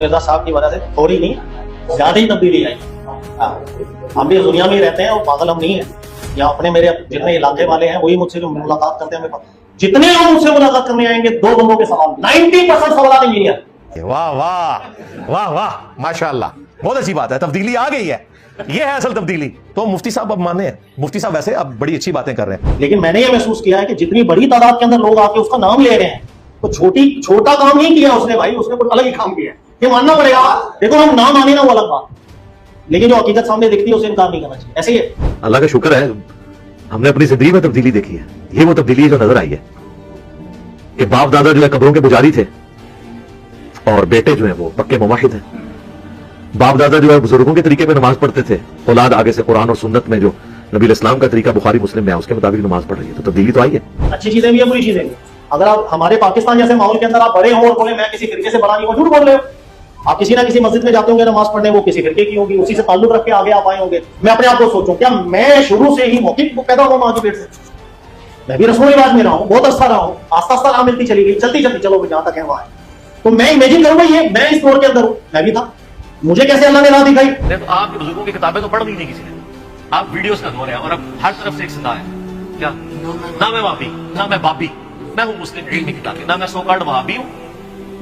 मिर्जा साहब की वजह से थोड़ी नहीं ज्यादा ही तब्दीली आई। हम भी दुनिया में ही रहते हैं और पागल हम नहीं है। या अपने मेरे जितने इलाके वाले हैं वही मुझसे जो मुलाकात करते हैं, हमें जितने लोग मुझसे मुलाकात करने आएंगे दो बंदों के सवाल, 90% सवाल इंजीनियर। वाह वाह वाह वाह, माशाअल्लाह, बहुत अच्छी बात है, तब्दीली आ गई है, ये है असल तब्दीली। तो मुफ्ती साहब अब माने हैं, मुफ्ती साहब वैसे अब बड़ी अच्छी बातें कर रहे हैं, लेकिन मैंने ये महसूस किया है कि जितनी बड़ी तादाद के अंदर लोग आके उसका नाम ले रहे हैं तो छोटा काम नहीं किया उसने भाई, उसने कुछ अलग ही काम किया है, ये मानना पड़ेगा। देखो हम नाम माने ना वो अलग बात, लेकिन जो हकीकत सामने दिखती है उसे इनकार नहीं करना चाहिए। ऐसे ही अल्लाह का शुक्र है हमने अपनी जिंदगी में तब्दीली देखी है। ये वो तब्दीली है जो नजर आई है कि बाप दादा जो है कब्रों के पुजारी थे और बेटे जो है वो पक्के मुवाहिद हैं। बाप दादा जो है बुजुर्गों के तरीके पे नमाज पढ़ते थे, औलाद आगे से कुरान और सुन्नत में जो नबी इस्लाम का तरीका बुखारी मुस्लिम में है उसके मुताबिक नमाज पढ़ रही है। तो तब्दीली तो आई है। अच्छी चीजें भी है, बुरी चीजें भी। अगर आप हमारे पाकिस्तान जैसे माहौल के अंदर आप बड़े हो और बोले मैं किसी फिरके से बड़ा नहीं हूं, झूठ बोल रहे हो। आप किसी ना किसी मस्जिद में जाते होंगे नमाज पढ़ने, वो किसी फिरके की होगी, उसी से ताल्लुक रख के आगे आप आए होंगे। मैं अपने आप को सोचूं क्या मैं शुरू से ही मौके पैदा हुआ मां के पेट से? मैं भी रसूल रिवाज में रहा हूं, बहुत अच्छा रहा हूं, आस्ता आस्ता राह मिलती चली गई, चलती चलती चलो जहां तक है वहां है। तो मैं इमेजिन करूंगा ये मैं इस दौर के अंदर हूं, मैं भी था, मुझे कैसे अल्लाह ने राह दिखाई। देखो आपके बुजुर्गों की किताबें तो पढ़ दी नहीं किसी ने, आप वीडियोस का दौर है और अब हर तरफ से एक सदा है क्या, ना मैं वापी ना मैं बापी, मैं हूं मुस्लिम इल्मी किताबी, ना मैं सोकार्ड वहाबी हूं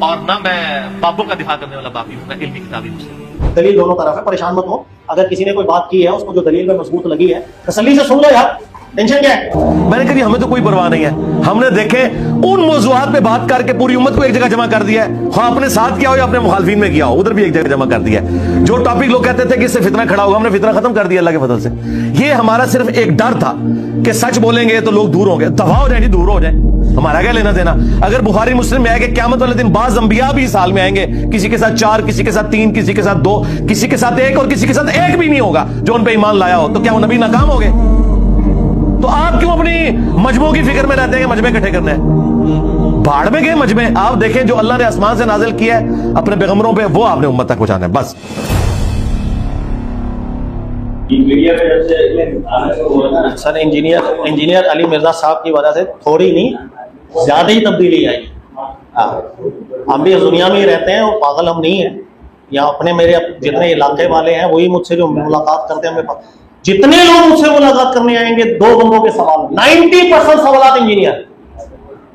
और ना मैं बाबों का दिफा करने वाला बापी हूं, मैं इल्मी किताबी मुस्लिम। दलील दोनों तरफ है, परेशान मत हो। अगर किसी ने कोई बात की है उसको जो दलील में मजबूत लगी है तसल्ली से सुन लो यार, टेंशन क्या है। मैंने कहा हमें तो कोई परवाह नहीं है, हमने देखे उन मौजूआत पे बात करके पूरी उम्मत को एक जगह जमा कर दिया है। हाँ, अपने साथ किया हो या अपने मुखालफीन में किया हो, उधर भी एक जगह जमा कर दिया है। जो टॉपिक लोग कहते थे कि इससे फितना खड़ा होगा, हमने फितना खत्म कर दिया अल्लाह के फजल से। ये हमारा सिर्फ एक डर था कि सच बोलेंगे तो लोग दूर होंगे, दफा हो जाए, दूर हो जाए, हमारा क्या लेना देना। अगर बुखारी मुस्लिम में आएगा क़यामत वाले दिन बाज़ अंबिया भी साल में आएंगे, किसी के साथ 4, किसी के साथ 3, किसी के साथ 2, किसी के साथ 1 और किसी के साथ 1 भी नहीं होगा जो उन पे ईमान लाया हो। तो क्या वो नबी नाकाम हो गए? तो आप क्यों अपनी मजमू की फिक्र में रहते हैं कि मजमे इकट्ठे करने हैं? भाड़ में गए मजमे। आप देखें जो अल्लाह ने आसमान से नाजिल किया है अपने पैगंबरों पे, वो आपने उम्मत तक पहुंचाना है बस। सर इंजीनियर अली मिर्जा साहब की वजह से थोड़ी नहीं ज्यादा ही तब्दीली आई। हम भी दुनिया में ही रहते हैं और पागल हम नहीं है। या अपने मेरे जितने इलाके वाले हैं वही मुझसे जो मुलाकात करते हैं, हमें जितने लोग मुझसे मुलाकात करने आएंगे दो बंदों के सवाल, 90% सवाल इंजीनियर,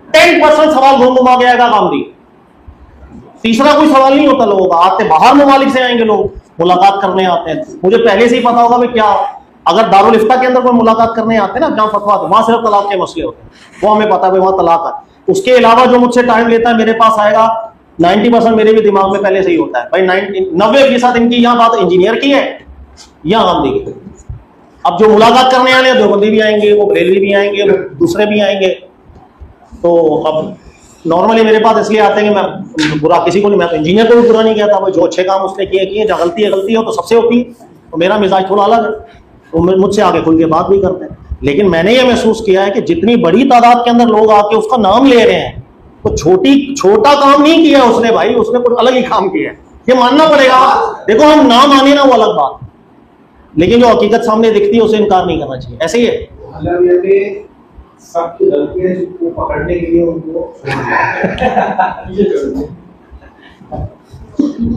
10% सवाल घूम घुमा के आएगा गांधी। तीसरा कोई सवाल नहीं होता लोगों का। आते बाहर ममालिक से आएंगे लोग, मुलाकात करने आते हैं। मुझे पहले से ही पता होगा क्या, अगर दारुल इफ्ता के अंदर कोई मुलाकात करने आते हैं ना जहां फतवा, तो वहां सिर्फ तलाक के मसले होते हैं, वो हमें पता है वहां तलाक है। उसके अलावा जो मुझसे टाइम लेता है मेरे पास आएगा, 90% मेरे भी दिमाग में पहले से ही होता है भाई। 90% इनकी यहाँ बात इंजीनियर की है या गांधी की। अब जो मुलाकात करने आने हैं देवबंदी भी आएंगे, वो बरेलवी भी आएंगे, वो दूसरे भी आएंगे। तो अब नॉर्मली मेरे पास इसलिए आते हैं कि मैं बुरा किसी को नहीं, मैं तो इंजीनियर को भी बुरा नहीं कहता भाई, जो अच्छे काम उसने किए, जहाँ गलती हो तो सबसे होती है। तो मेरा मिजाज थोड़ा अलग है, तो मुझसे आगे खुल के बात भी करते हैं। लेकिन मैंने ये महसूस किया है कि जितनी बड़ी तादाद के अंदर लोग आके उसका नाम ले रहे हैं तो छोटा काम नहीं किया उसने भाई, उसने कुछ अलग ही काम किया है, ये मानना पड़ेगा। देखो हम नाम माने ना वो अलग बात, लेकिन जो हकीकत सामने दिखती है उसे इनकार नहीं करना चाहिए। ऐसे ही है सबकी गलतियां जिनको पकड़ने के लिए उनको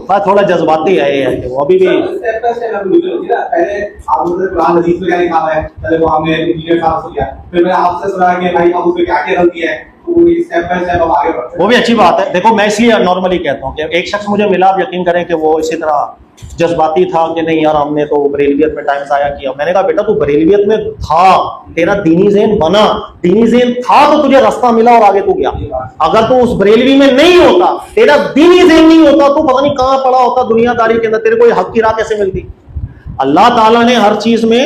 बात थोड़ा जज्बाती है ये, वो अभी भी पहले आप मुझे कुरान हदीस में क्या लिखा है, पहले वो हमने इंजीनियर साहब से किया, फिर मैंने आपसे सुना कि भाई अब उसमें क्या क्या गलती है, तो स्टेप बाय स्टेप हम आगे बढ़ते हैं। वो भी अच्छी बात है। देखो मैं इसलिए नॉर्मली कहता हूँ कि एक शख्स मुझे मिला, आप यकीन करें कि वो इसी तरह जज्बाती था कि नहीं यार हमने तो बरेलवियत में टाइम जाया किया। मैंने कहा बेटा तू बरेलवियत में था, तेरा दीनी ज़हन बना, दीनी ज़हन था तो तुझे रास्ता मिला और आगे तू गया। अगर तू उस बरेलवी में नहीं होता, तेरा दीनी ज़हन नहीं होता, तो पता नहीं कहां पड़ा होता दुनियादारी के अंदर, तेरे को हक की राह कैसे मिलती। अल्लाह ताला ने हर चीज में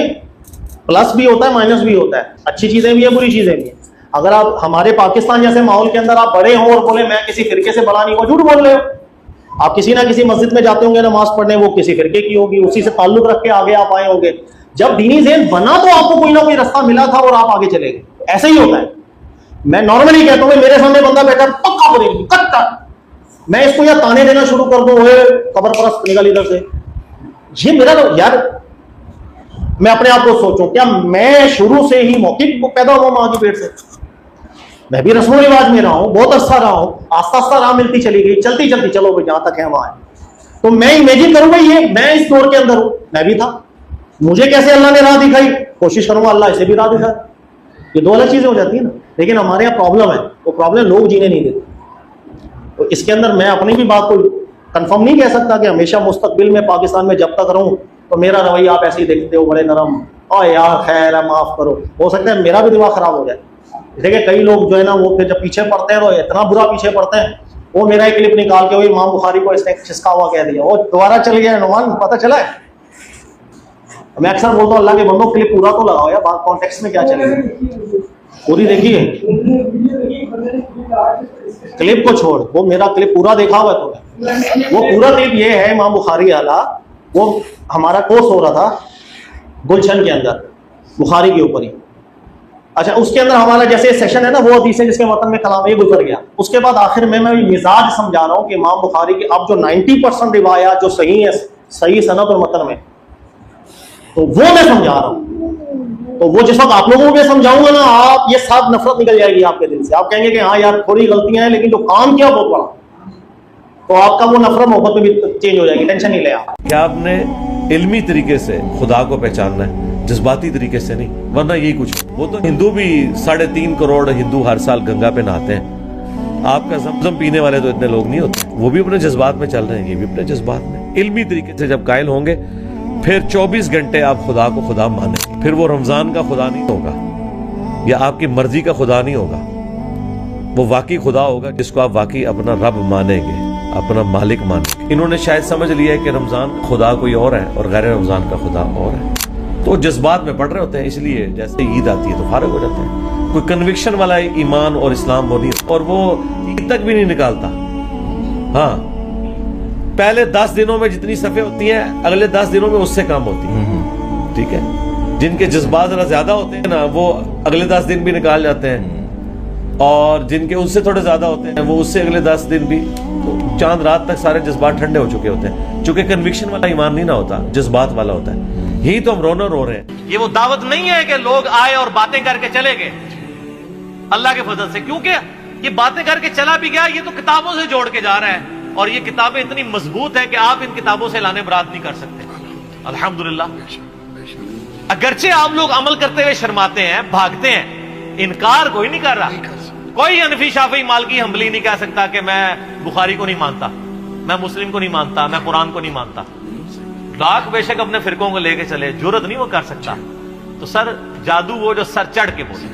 प्लस भी होता है माइनस भी होता है, अच्छी चीजें भी है बुरी चीजें भी है। अगर आप हमारे पाकिस्तान जैसे माहौल के अंदर आप बड़े हो और बोले मैं किसी फिरके से बड़ा नहीं हूं, झूठ बोल रहे हो। आप किसी ना किसी मस्जिद में जाते होंगे नमाज पढ़ने, वो किसी फिरके की होगी, उसी से ताल्लुक रख के आगे आप आए होंगे। जब दीनी ज़हन बना तो आपको कोई ना कोई रास्ता मिला था और आप आगे चले गए, ऐसे ही होता है। मैं नॉर्मली कहता हूँ मेरे सामने बंदा बैठा पक्का बरेलवी कट्टा, मैं इसको या ताने देना शुरू कर दूं, कबर परस्त निकल इधर से, ये मेरा तो यार मैं अपने आप को सोचूं क्या मैं शुरू से ही मौखिक पैदा हुआ मां के पेट से? मैं भी रस्म रिवाज में रहा हूं, बहुत अच्छा रहा हूं, आस्ता आस्ता राह मिलती चली गई, चलती चलती चलो जहां तक है वहां है। तो मैं इमेजिन करूंगा ये मैं इस दौर के अंदर हूं, मैं भी था, मुझे कैसे अल्लाह ने राह दिखाई, कोशिश करूंगा अल्लाह इसे भी राह दिखाए। ये दो अलग चीजें हो जाती है ना। लेकिन हमारे यहाँ प्रॉब्लम है, वो प्रॉब्लम लोग जीने नहीं देते। तो इसके अंदर मैं अपनी भी बात को कंफर्म नहीं कह सकता कि हमेशा मुस्तकबिल में पाकिस्तान में जब तक रहूं तो मेरा रवैया आप ऐसे ही देखते हो, बड़े नरम, और यार खैर है, माफ करो। हो सकता है मेरा भी दिमाग खराब हो जाए। देखिए कई लोग जो है ना वो फिर जब पीछे पड़ते हैं तो इतना बुरा पीछे पड़ते हैं, वो मेरा एक क्लिप निकाल के वही इमाम बुखारी को इसने खिसका हुआ कह दिया, वो दोबारा चल गया नुमान, पता चला है। मैं अक्सर बोलता हूँ अल्लाह के बंदो क्लिप पूरा तो लगाओ यार, बात कॉन्टेक्स्ट में क्या चलेगी, पूरी देखिए। क्लिप को छोड़, वो मेरा क्लिप पूरा देखा हुआ है तुमने। वो पूरा क्लिप ये है इमाम बुखारी वाला, वो हमारा कोर्स हो रहा था गुलशन के अंदर बुखारी के ऊपर ही। अच्छा उसके अंदर हमारा जैसे सेशन है ना, वो हदीस है जिसके मतन में कलाम ये गुजर गया। उसके बाद आखिर में मैं मिजाज समझा रहा हूँ कि इमाम बुखारी की अब जो 90% रिवायात जो सही है, सही सनद और मतन में, तो वो मैं समझा रहा हूँ। तो वो जिस वक्त आप लोगों को मैं समझाऊंगा ना, आप ये सब नफरत निकल जाएगी आपके दिल से। आप कहेंगे कि हाँ यार थोड़ी गलतियां हैं, लेकिन जो काम किया बहुत बड़ा, तो आपका वो नफरत मोहब्बत में भी चेंज हो जाएगी। टेंशन नहीं ले आप। क्या आपने इल्मी तरीके से खुदा को पहचानना है, जज्बाती तरीके से नहीं, वरना यही कुछ। वो तो हिंदू भी 3.5 करोड़ हिंदू हर साल गंगा पे नहाते हैं। आपका जमजम पीने वाले तो इतने लोग नहीं होते, वो भी अपने जज्बात में चल रहे हैं, ये भी अपने जज्बात में। इल्मी तरीके से जब कायल होंगे फिर 24 घंटे आप खुदा को खुदा माने। फिर वो रमजान का खुदा नहीं होगा या आपकी मर्जी का खुदा नहीं होगा, वो वाकई खुदा होगा जिसको आप वाकई अपना रब मानेंगे, अपना मालिक मानेंगे। इन्होंने शायद समझ लिया है कि रमजान खुदा कोई और है और गैर रमजान का खुदा और है, तो जज्बात में पढ़ रहे होते हैं। इसलिए जैसे ईद आती है तो फारग हो जाते हैं। कोई कन्विक्शन वाला ईमान और इस्लाम वो नहीं, और वो ईद तक भी नहीं निकालता। हाँ, पहले 10 दिनों में जितनी सफ़े होती हैं अगले 10 दिनों में उससे कम होती है। ठीक है, जिनके जज्बात जरा ज्यादा होते हैं ना, वो अगले 10 दिन भी निकाल जाते हैं, और जिनके उससे थोड़े ज्यादा होते हैं वो उससे अगले 10 दिन भी। तो चांद रात तक सारे जज्बात ठंडे हो चुके होते हैं, चूंकि कन्विक्शन वाला ईमान नहीं ना होता, जज्बात वाला होता है। यही तो हम रोना रो रहे हैं। ये वो दावत नहीं है कि लोग आए और बातें करके चले गए अल्लाह के फजल से, क्योंकि ये बातें करके चला भी गया, ये तो किताबों से जोड़ के जा रहा है, और ये किताबें इतनी मजबूत है कि आप इन किताबों से लाने बरात नहीं कर सकते। अल्हम्दुलिल्लाह, अगरचे आप लोग अमल करते हुए शर्माते हैं, भागते हैं, इनकार कोई नहीं कर रहा। कोई हनफी शाफी मालकी हम्बली नहीं कह सकता कि मैं बुखारी को नहीं मानता, मैं मुस्लिम को नहीं मानता, मैं कुरान को नहीं मानता। लाख बेशक अपने फिरकों को लेके चले, जुर्रत नहीं वो कर सकता। तो सर जादू वो जो सर चढ़ के बोले,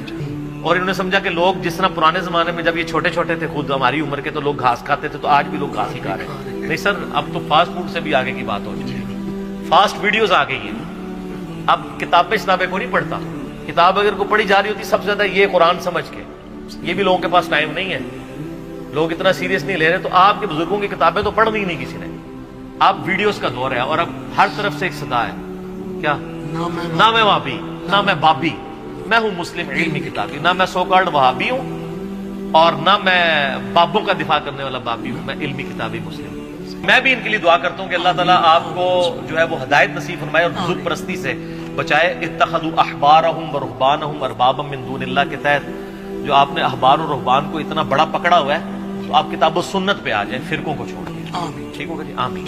और इन्होंने समझा कि लोग जिस तरह पुराने जमाने में जब ये छोटे छोटे थे, खुद हमारी उम्र के, तो लोग घास खाते थे, तो आज भी लोग घास ही खा रहे हैं। नहीं सर, अब तो फास्ट फूड से भी आगे की बात हो चुकी है, फास्ट वीडियोस आ गई हैं। अब किताबें शताबें को नहीं पढ़ता, किताब अगर को पढ़ी जा रही होती सबसे ज्यादा ये कुरान समझ के, ये भी लोगों के पास टाइम नहीं है, लोग इतना सीरियस नहीं ले रहे। तो आपके बुजुर्गों की किताबें तो पढ़ दी नहीं किसी ने। अब वीडियोस का दौर है, और अब हर तरफ से एक सदा है, क्या ना मैं वाबी, ना मैं बाबी, मैं हूं मुस्लिम इल्मी किताबी, ना मैं सोकाल्ड वहाबी हूं और ना मैं बाबों का दिफा करने वाला बाबी हूं, मैं इल्मी किताबी मुस्लिम। मैं भी इनके लिए दुआ करता हूं कि अल्लाह ताला आपको जो है वो हिदायत नसीब फरमाए और बुजुर्ग परस्ती से बचाए। इत्तखदू अहबारहुम व रुहबानहुम अरबाबम मिन दूनिल्लाह के तहत जो आपने अहबार और रुहबान को इतना बड़ा पकड़ा हुआ है, तो आप किताब सुन्नत पे आ जाए, फिरकों को छोड़ के। ठीक होगा जी, आमीन।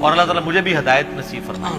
और अल्लाह ताला मुझे भी हिदायत नसीब फरमाए।